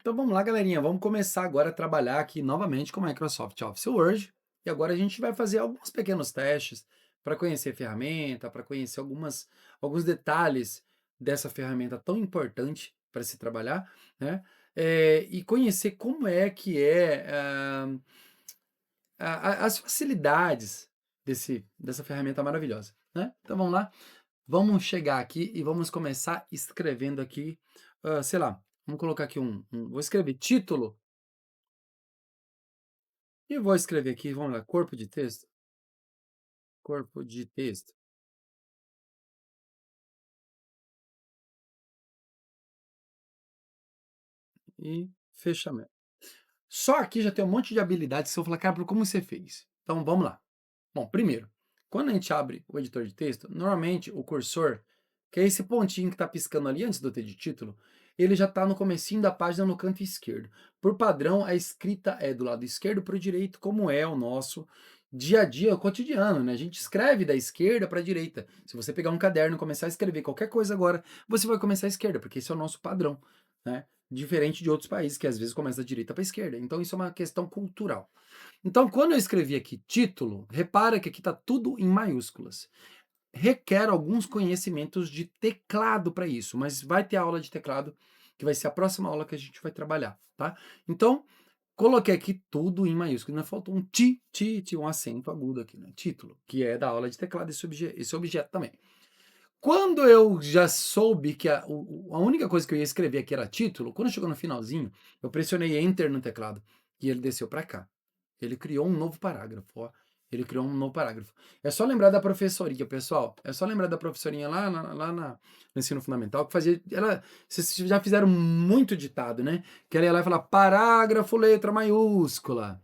Então vamos lá, galerinha. Vamos começar agora a trabalhar aqui novamente com o Microsoft Office Word. E agora a gente vai fazer alguns pequenos testes para conhecer a ferramenta, para conhecer alguns detalhes dessa ferramenta tão importante para se trabalhar, né? E conhecer como é que as facilidades dessa ferramenta maravilhosa, né? Então vamos lá. Vamos chegar aqui e vamos começar escrevendo aqui, sei lá, vamos colocar aqui vou escrever título e vou escrever aqui, vamos lá, corpo de texto e fechamento. Só aqui já tem um monte de habilidades que você vai falar, cara, como você fez? Então vamos lá. Bom, primeiro, quando a gente abre o editor de texto, normalmente o cursor, que é esse pontinho que está piscando ali antes do T de título, ele já está no comecinho da página no canto esquerdo. Por padrão, a escrita é do lado esquerdo para o direito, como é o nosso dia a dia, o cotidiano, né? A gente escreve da esquerda para a direita. Se você pegar um caderno e começar a escrever qualquer coisa agora, você vai começar à esquerda, porque esse é o nosso padrão, né? Diferente de outros países que às vezes começa da direita para a esquerda. Então isso é uma questão cultural. Então, quando eu escrevi aqui título, repara que aqui está tudo em maiúsculas. Requer alguns conhecimentos de teclado para isso, mas vai ter aula de teclado, que vai ser a próxima aula que a gente vai trabalhar, tá? Então, coloquei aqui tudo em maiúsculo, ainda faltou um um acento agudo aqui, né? Título, que é da aula de teclado, esse objeto também. Quando eu já soube que a única coisa que eu ia escrever aqui era título, quando chegou no finalzinho, eu pressionei Enter no teclado e ele desceu para cá. Ele criou um novo parágrafo, ó. Ele criou um novo parágrafo. É só lembrar da professorinha, pessoal. É só lembrar da professorinha no ensino fundamental, que fazia. Vocês já fizeram muito ditado, né? Que ela ia lá e falar parágrafo, letra maiúscula,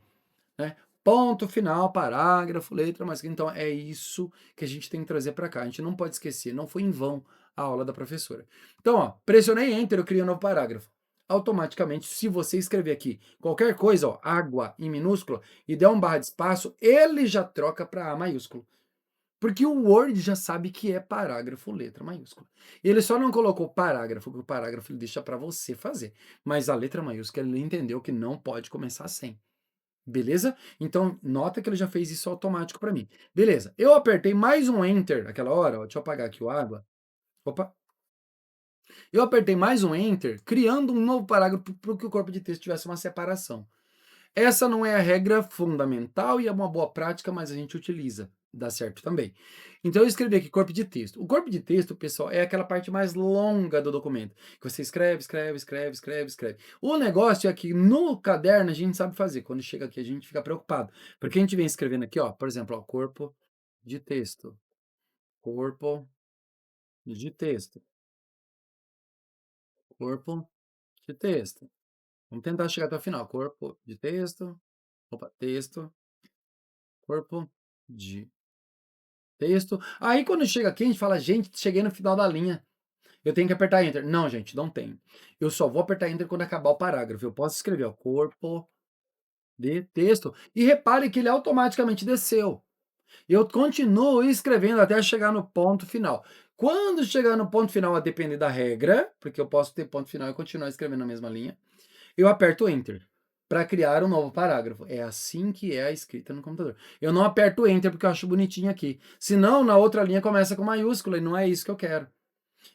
né? Ponto final, parágrafo, letra maiúscula. Então é isso que a gente tem que trazer para cá. A gente não pode esquecer, não foi em vão a aula da professora. Então, ó, pressionei Enter, eu criei um novo parágrafo. Automaticamente, se você escrever aqui qualquer coisa, ó, água em minúscula, e der um barra de espaço, ele já troca para A maiúsculo. Porque o Word já sabe que é parágrafo, letra maiúscula. Ele só não colocou parágrafo, porque o parágrafo ele deixa para você fazer. Mas a letra maiúscula ele entendeu que não pode começar sem. Beleza? Então, nota que ele já fez isso automático para mim. Beleza. Eu apertei mais um Enter naquela hora, ó, deixa eu apagar aqui o água. Opa. Eu apertei mais um Enter, criando um novo parágrafo para que o corpo de texto tivesse uma separação. Essa não é a regra fundamental e é uma boa prática, mas a gente utiliza. Dá certo também. Então eu escrevi aqui corpo de texto. O corpo de texto, pessoal, é aquela parte mais longa do documento. Que você escreve, escreve, escreve, escreve, escreve. O negócio é que no caderno a gente sabe fazer. Quando chega aqui a gente fica preocupado. Porque a gente vem escrevendo aqui, ó, por exemplo, ó, corpo de texto. Corpo de texto. Corpo de texto. Vamos tentar chegar até o final. Corpo de texto. Opa, texto. Corpo de texto. Aí quando chega aqui, a gente fala, gente, cheguei no final da linha. Eu tenho que apertar Enter. Não, gente, não tem. Eu só vou apertar Enter quando acabar o parágrafo. Eu posso escrever, ó, corpo de texto. E repare que ele automaticamente desceu. Eu continuo escrevendo até chegar no ponto final. Quando chegar no ponto final, a depender da regra, porque eu posso ter ponto final e continuar escrevendo na mesma linha, eu aperto Enter para criar um novo parágrafo. É assim que é a escrita no computador. Eu não aperto Enter porque eu acho bonitinho aqui. Senão, na outra linha começa com maiúscula e não é isso que eu quero.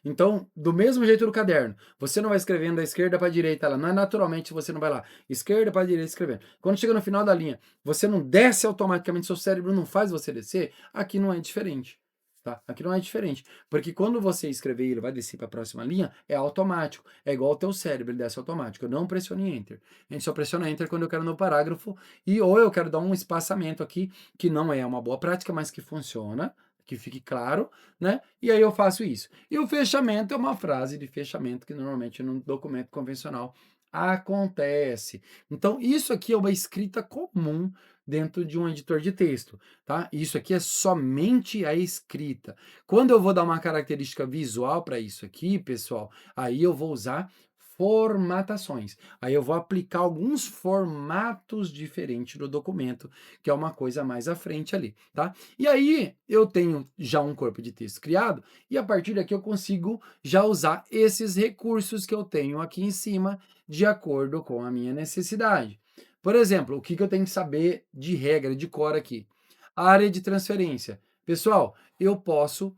Então, do mesmo jeito no caderno, você não vai escrevendo da esquerda para a direita, ela não é naturalmente, você não vai lá, esquerda para a direita escrevendo. Quando chega no final da linha, você não desce automaticamente, seu cérebro não faz você descer, aqui não é diferente. Tá? Aqui não é diferente, porque quando você escrever e ele vai descer para a próxima linha, é automático, é igual ao teu cérebro, ele desce automático. Eu não pressione Enter. A gente só pressiona Enter quando eu quero no parágrafo e ou eu quero dar um espaçamento aqui, que não é uma boa prática, mas que funciona, que fique claro, né? E aí eu faço isso. E o fechamento é uma frase de fechamento que normalmente num documento convencional acontece. Então, isso aqui é uma escrita comum dentro de um editor de texto, tá? Isso aqui é somente a escrita. Quando eu vou dar uma característica visual para isso aqui, pessoal, aí eu vou usar formatações. Aí eu vou aplicar alguns formatos diferentes no documento, que é uma coisa mais à frente ali, tá? E aí eu tenho já um corpo de texto criado e a partir daqui eu consigo já usar esses recursos que eu tenho aqui em cima de acordo com a minha necessidade. Por exemplo, o que que eu tenho que saber de regra, de cor aqui? Área de transferência. Pessoal, eu posso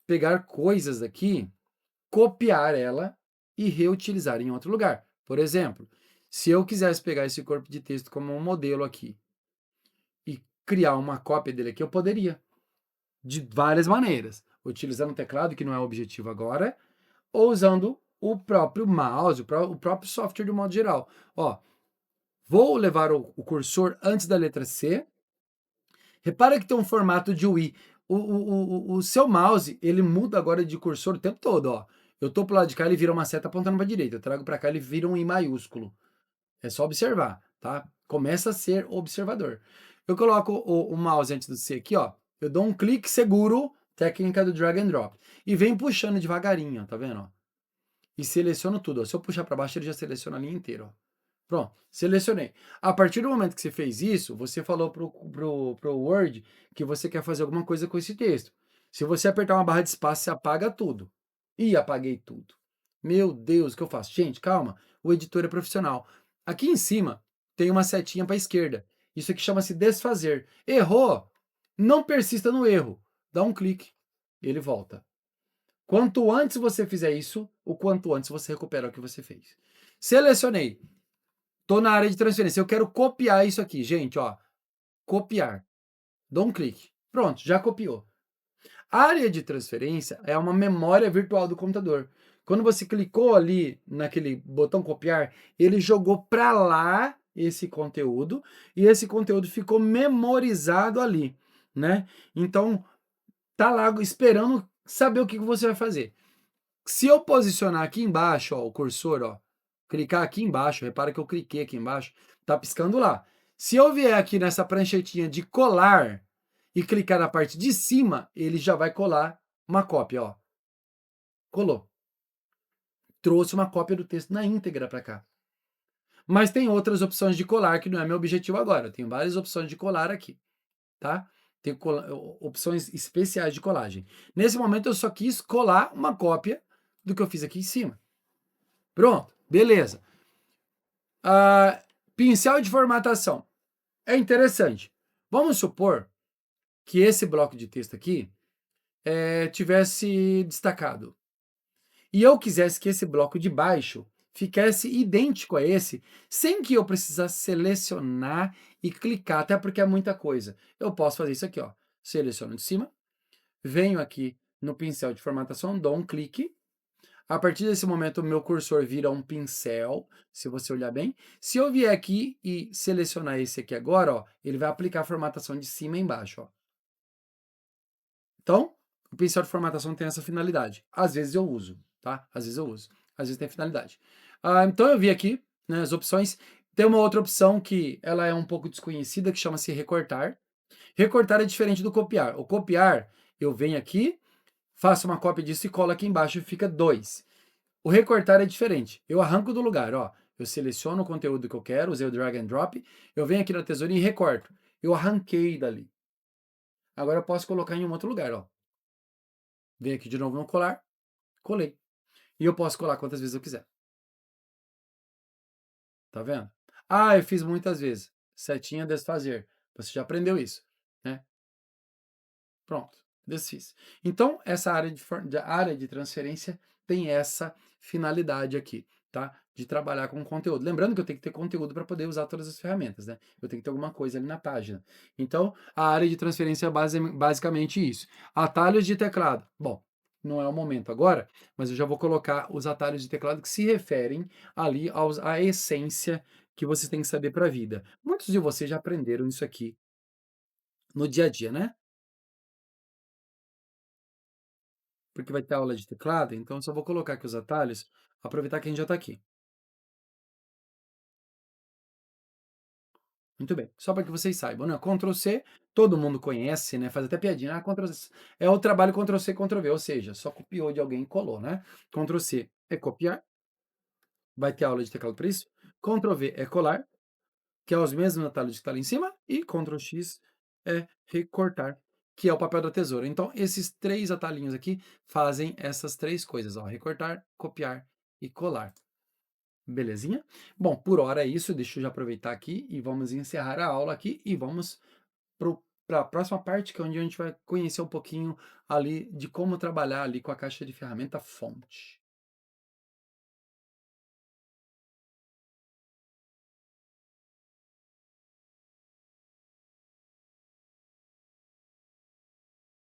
pegar coisas aqui, copiar ela e reutilizar em outro lugar. Por exemplo, se eu quisesse pegar esse corpo de texto como um modelo aqui e criar uma cópia dele aqui, eu poderia, de várias maneiras, utilizando o teclado, que não é o objetivo agora, ou usando o próprio mouse, o próprio software de um modo geral. Ó, vou levar o cursor antes da letra C. Repara que tem um formato de UI. O seu mouse, ele muda agora de cursor o tempo todo, ó. Eu tô pro lado de cá, ele vira uma seta apontando para a direita. Eu trago para cá, ele vira um I maiúsculo. É só observar, tá? Começa a ser observador. Eu coloco o mouse antes do C aqui, ó. Eu dou um clique seguro, técnica do drag and drop. E venho puxando devagarinho, ó, tá vendo? Ó? E seleciono tudo. Ó. Se eu puxar para baixo, ele já seleciona a linha inteira, ó. Pronto, selecionei. A partir do momento que você fez isso, você falou pro Word que você quer fazer alguma coisa com esse texto. Se você apertar uma barra de espaço, você apaga tudo. Ih, apaguei tudo. Meu Deus, o que eu faço? Gente, calma. O editor é profissional. Aqui em cima tem uma setinha para a esquerda. Isso aqui chama-se desfazer. Errou? Não persista no erro. Dá um clique. Ele volta. Quanto antes você fizer isso, o quanto antes você recupera o que você fez. Selecionei. Tô na área de transferência. Eu quero copiar isso aqui, gente, ó. Copiar. Dou um clique. Pronto, já copiou. A área de transferência é uma memória virtual do computador. Quando você clicou ali naquele botão copiar, ele jogou para lá esse conteúdo e esse conteúdo ficou memorizado ali, né? Então, tá lá esperando saber o que você vai fazer. Se eu posicionar aqui embaixo, ó, o cursor, ó, clicar aqui embaixo, repara que eu cliquei aqui embaixo, tá piscando lá. Se eu vier aqui nessa pranchetinha de colar e clicar na parte de cima, ele já vai colar uma cópia, ó. Colou. Trouxe uma cópia do texto na íntegra para cá. Mas tem outras opções de colar que não é meu objetivo agora. Eu tenho várias opções de colar aqui, tá? Tem opções especiais de colagem. Nesse momento eu só quis colar uma cópia do que eu fiz aqui em cima. Pronto, beleza. Pincel de formatação. É interessante. Vamos supor que esse bloco de texto aqui tivesse destacado. E eu quisesse que esse bloco de baixo ficasse idêntico a esse, sem que eu precisasse selecionar e clicar, até porque é muita coisa. Eu posso fazer isso aqui, ó. Seleciono de cima, venho aqui no pincel de formatação, dou um clique. A partir desse momento, o meu cursor vira um pincel, se você olhar bem. Se eu vier aqui e selecionar esse aqui agora, ó, ele vai aplicar a formatação de cima e embaixo. Ó. Então, o pincel de formatação tem essa finalidade. Às vezes eu uso, tá? Às vezes eu uso. Às vezes tem finalidade. Então, eu vi aqui né, as opções. Tem uma outra opção que ela é um pouco desconhecida, que chama-se recortar. Recortar é diferente do copiar. O copiar, eu venho aqui, faço uma cópia disso e colo aqui embaixo e fica 2. O recortar é diferente. Eu arranco do lugar, ó. Eu seleciono o conteúdo que eu quero, usei o drag and drop, eu venho aqui na tesourinha e recorto. Eu arranquei dali. Agora eu posso colocar em um outro lugar, ó. Venho aqui de novo no colar, colei. E eu posso colar quantas vezes eu quiser. Tá vendo? Ah, eu fiz muitas vezes. Setinha desfazer. Você já aprendeu isso, né? Pronto, desfiz. Então, essa área de transferência tem essa finalidade aqui, tá? De trabalhar com conteúdo. Lembrando que eu tenho que ter conteúdo para poder usar todas as ferramentas, né? Eu tenho que ter alguma coisa ali na página. Então, a área de transferência é basicamente isso. Atalhos de teclado. Bom, não é o momento agora, mas eu já vou colocar os atalhos de teclado que se referem ali à essência que vocês têm que saber para a vida. Muitos de vocês já aprenderam isso aqui no dia a dia, né? Porque vai ter aula de teclado, então eu só vou colocar aqui os atalhos, aproveitar que a gente já está aqui. Muito bem, só para que vocês saibam, né? Ctrl C, todo mundo conhece, né? Faz até piadinha. Ah, Ctrl C. É o trabalho Ctrl C, Ctrl V, ou seja, só copiou de alguém e colou, né? Ctrl C é copiar, vai ter aula de teclado para isso. Ctrl V é colar, que é os mesmos atalhos que está ali em cima, e Ctrl X é recortar, que é o papel da tesoura. Então, esses 3 atalhinhos aqui fazem essas 3 coisas, ó, recortar, copiar e colar. Belezinha? Bom, por hora é isso, deixa eu já aproveitar aqui e vamos encerrar a aula aqui e vamos para a próxima parte, que é onde a gente vai conhecer um pouquinho ali de como trabalhar ali com a caixa de ferramenta fonte.